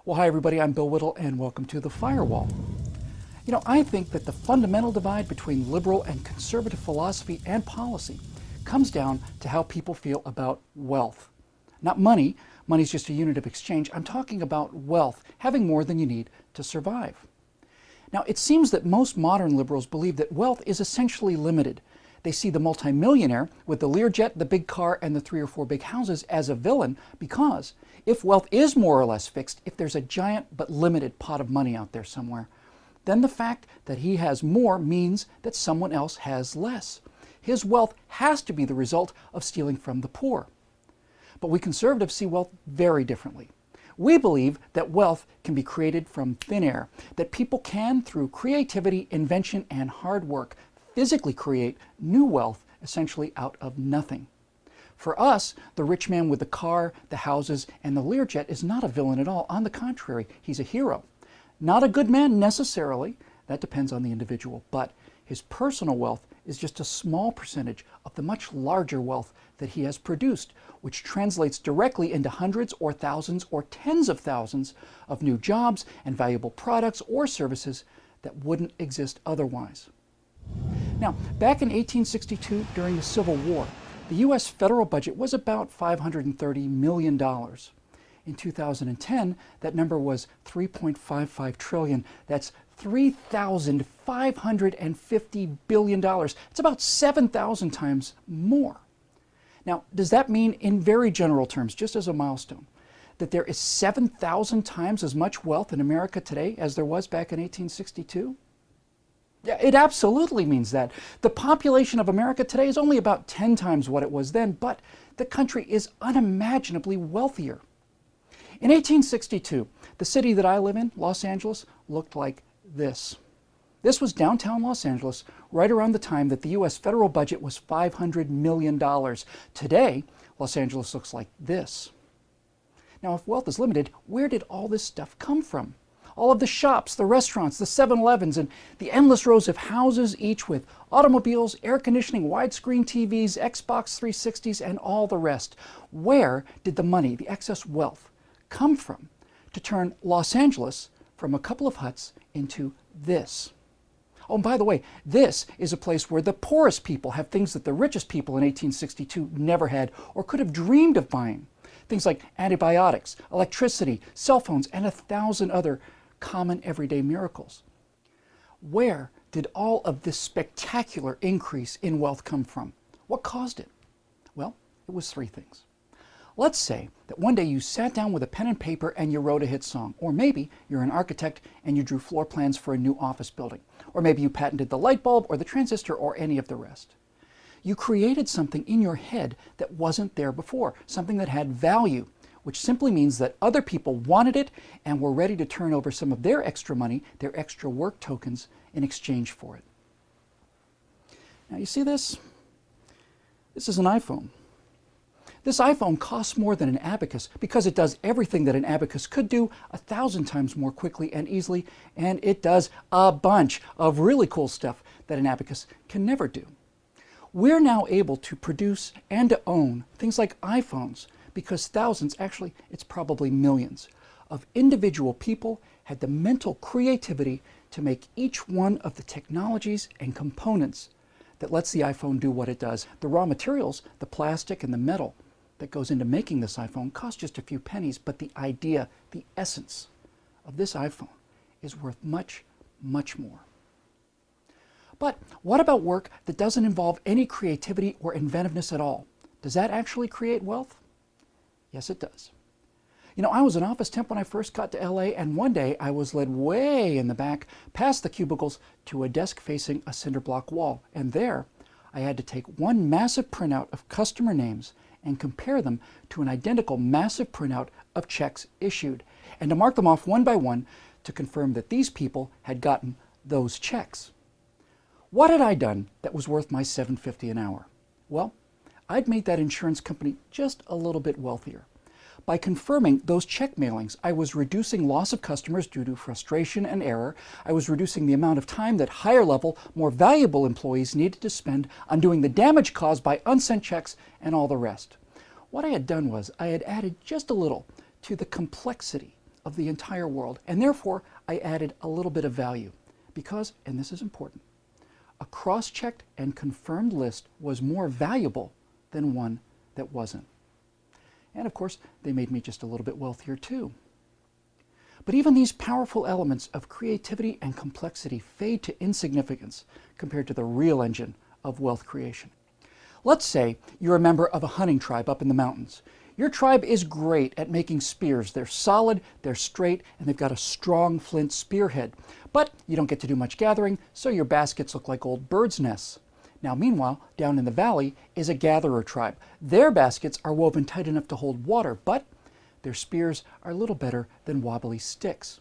Well, hi everybody, I'm Bill Whittle and welcome to The Firewall. I think that the fundamental divide between liberal and conservative philosophy and policy comes down to how people feel about wealth. Not money. Money's just a unit of exchange. I'm talking about wealth, having more than you need to survive. Now, it seems that most modern liberals believe that wealth is essentially limited. They see the multimillionaire with the Learjet, the big car, and the 3 or 4 big houses as a villain because if wealth is more or less fixed, if there's a giant but limited pot of money out there somewhere, then the fact that he has more means that someone else has less. His wealth has to be the result of stealing from the poor. But we conservatives see wealth very differently. We believe that wealth can be created from thin air, that people can, through creativity, invention, and hard work, physically create new wealth essentially out of nothing. For us, the rich man with the car, the houses, and the Learjet is not a villain at all. On the contrary, he's a hero. Not a good man necessarily, that depends on the individual, but his personal wealth is just a small percentage of the much larger wealth that he has produced, which translates directly into hundreds or thousands or tens of thousands of new jobs and valuable products or services that wouldn't exist otherwise. Now, back in 1862, during the Civil War, the U.S. federal budget was about $530 million. In 2010, that number was $3.55 trillion. That's $3,550 billion. It's about 7,000 times more. Now, does that mean, in very general terms, just as a milestone, that there is 7,000 times as much wealth in America today as there was back in 1862? Yeah, it absolutely means that. The population of America today is only about 10 times what it was then, but the country is unimaginably wealthier. In 1862, the city that I live in, Los Angeles, looked like this. This was downtown Los Angeles right around the time that the U.S. federal budget was $500 million. Today, Los Angeles looks like this. Now, if wealth is limited, where did all this stuff come from? All of the shops, the restaurants, the 7-Elevens, and the endless rows of houses, each with automobiles, air conditioning, widescreen TVs, Xbox 360s, and all the rest. Where did the money, the excess wealth, come from to turn Los Angeles from a couple of huts into this? Oh, and by the way, this is a place where the poorest people have things that the richest people in 1862 never had or could have dreamed of buying. Things like antibiotics, electricity, cell phones, and 1,000 other common everyday miracles. Where did all of this spectacular increase in wealth come from? What caused it? Well, it was 3 things. Let's say that one day you sat down with a pen and paper and you wrote a hit song. Or maybe you're an architect and you drew floor plans for a new office building. Or maybe you patented the light bulb or the transistor or any of the rest. You created something in your head that wasn't there before, something that had value, which simply means that other people wanted it and were ready to turn over some of their extra money, their extra work tokens, in exchange for it. Now, you see this? This is an iPhone. This iPhone costs more than an abacus because it does everything that an abacus could do 1,000 times more quickly and easily, and it does a bunch of really cool stuff that an abacus can never do. We're now able to produce and to own things like iPhones because thousands, actually it's probably millions, of individual people had the mental creativity to make each one of the technologies and components that lets the iPhone do what it does. The raw materials, the plastic and the metal that goes into making this iPhone cost just a few pennies, but the idea, the essence of this iPhone is worth much, much more. But what about work that doesn't involve any creativity or inventiveness at all? Does that actually create wealth? Yes, it does. I was an office temp when I first got to LA, and one day I was led way in the back, past the cubicles, to a desk facing a cinder block wall. And there, I had to take one massive printout of customer names and compare them to an identical massive printout of checks issued, and to mark them off one by one to confirm that these people had gotten those checks. What had I done that was worth my $7.50 an hour? Well, I'd made that insurance company just a little bit wealthier. By confirming those check mailings, I was reducing loss of customers due to frustration and error. I was reducing the amount of time that higher level, more valuable employees needed to spend undoing the damage caused by unsent checks and all the rest. What I had done was I had added just a little to the complexity of the entire world, and therefore I added a little bit of value because, and this is important, a cross-checked and confirmed list was more valuable than one that wasn't. And of course, they made me just a little bit wealthier too. But even these powerful elements of creativity and complexity fade to insignificance compared to the real engine of wealth creation. Let's say you're a member of a hunting tribe up in the mountains. Your tribe is great at making spears. They're solid, they're straight, and they've got a strong flint spearhead. But you don't get to do much gathering, so your baskets look like old birds' nests. Now, meanwhile, down in the valley is a gatherer tribe. Their baskets are woven tight enough to hold water, but their spears are little better than wobbly sticks.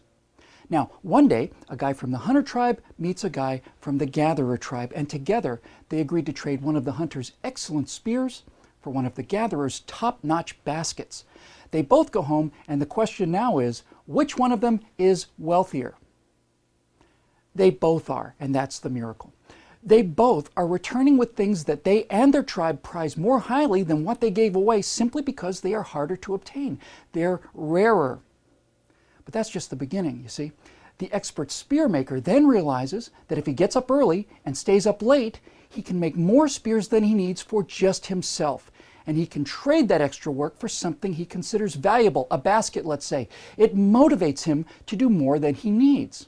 Now, one day, a guy from the hunter tribe meets a guy from the gatherer tribe, and together they agreed to trade one of the hunter's excellent spears for one of the gatherer's top-notch baskets. They both go home, and the question now is, which one of them is wealthier? They both are, and that's the miracle. They both are returning with things that they and their tribe prize more highly than what they gave away simply because they are harder to obtain. They're rarer. But that's just the beginning, you see. The expert spear maker then realizes that if he gets up early and stays up late, he can make more spears than he needs for just himself. And he can trade that extra work for something he considers valuable, a basket, let's say. It motivates him to do more than he needs.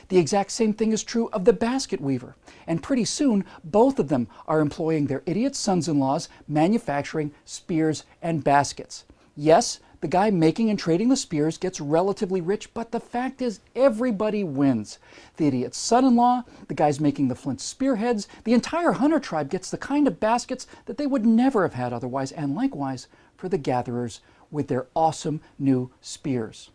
The exact same thing is true of the basket weaver. And pretty soon, both of them are employing their idiot sons-in-laws manufacturing spears and baskets. Yes, the guy making and trading the spears gets relatively rich, but the fact is everybody wins. The idiot son-in-law, the guys making the flint spearheads, the entire hunter tribe gets the kind of baskets that they would never have had otherwise, and likewise for the gatherers with their awesome new spears.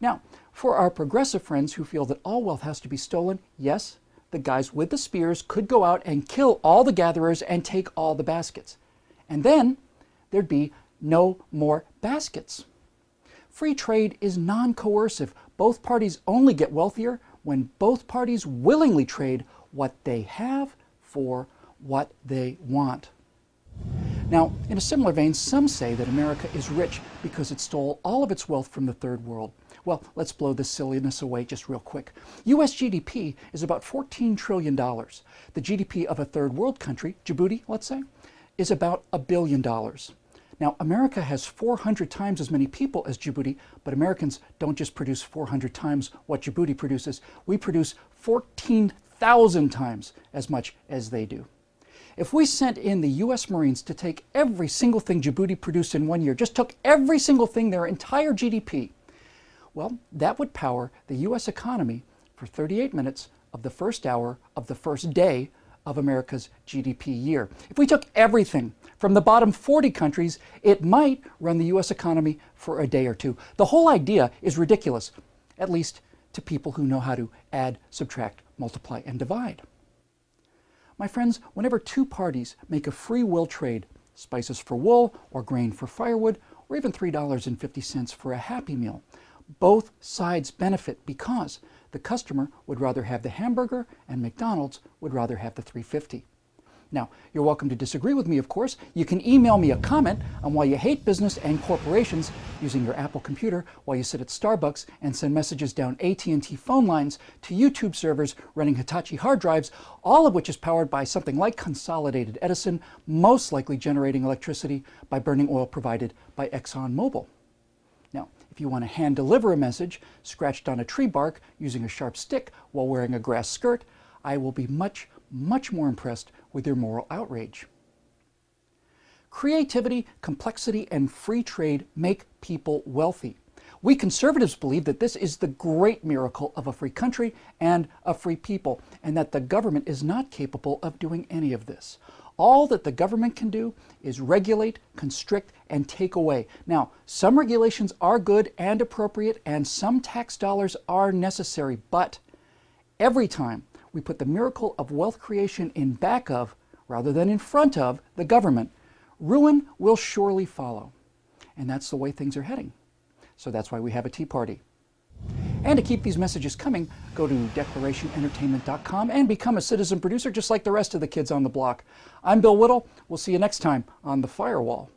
Now, for our progressive friends who feel that all wealth has to be stolen, yes, the guys with the spears could go out and kill all the gatherers and take all the baskets. And then there'd be no more baskets. Free trade is non-coercive. Both parties only get wealthier when both parties willingly trade what they have for what they want. Now, in a similar vein, some say that America is rich because it stole all of its wealth from the third world. Well, let's blow this silliness away just real quick. U.S. GDP is about $14 trillion. The GDP of a third world country, Djibouti, let's say, is about $1 billion. Now, America has 400 times as many people as Djibouti, but Americans don't just produce 400 times what Djibouti produces. We produce 14,000 times as much as they do. If we sent in the U.S. Marines to take every single thing Djibouti produced in 1 year, just took every single thing, their entire GDP, well, that would power the U.S. economy for 38 minutes of the first hour of the first day of America's GDP year. If we took everything from the bottom 40 countries, it might run the U.S. economy for a day or two. The whole idea is ridiculous, at least to people who know how to add, subtract, multiply, and divide. My friends, whenever two parties make a free will trade, spices for wool, or grain for firewood, or even $3.50 for a Happy Meal, both sides benefit because the customer would rather have the hamburger and McDonald's would rather have the $3.50. Now, you're welcome to disagree with me, of course. You can email me a comment on why you hate business and corporations using your Apple computer while you sit at Starbucks and send messages down AT&T phone lines to YouTube servers running Hitachi hard drives, all of which is powered by something like Consolidated Edison, most likely generating electricity by burning oil provided by ExxonMobil. Now, if you want to hand deliver a message scratched on a tree bark using a sharp stick while wearing a grass skirt, I will be much more impressed with your moral outrage. Creativity, complexity, and free trade make people wealthy. We conservatives believe that this is the great miracle of a free country and a free people, and that the government is not capable of doing any of this. All that the government can do is regulate, constrict, and take away. Now, some regulations are good and appropriate, and some tax dollars are necessary, but every time we put the miracle of wealth creation in back of, rather than in front of, the government, ruin will surely follow. And that's the way things are heading. So that's why we have a Tea Party. And to keep these messages coming, go to declarationentertainment.com and become a citizen producer just like the rest of the kids on the block. I'm Bill Whittle. We'll see you next time on The Firewall.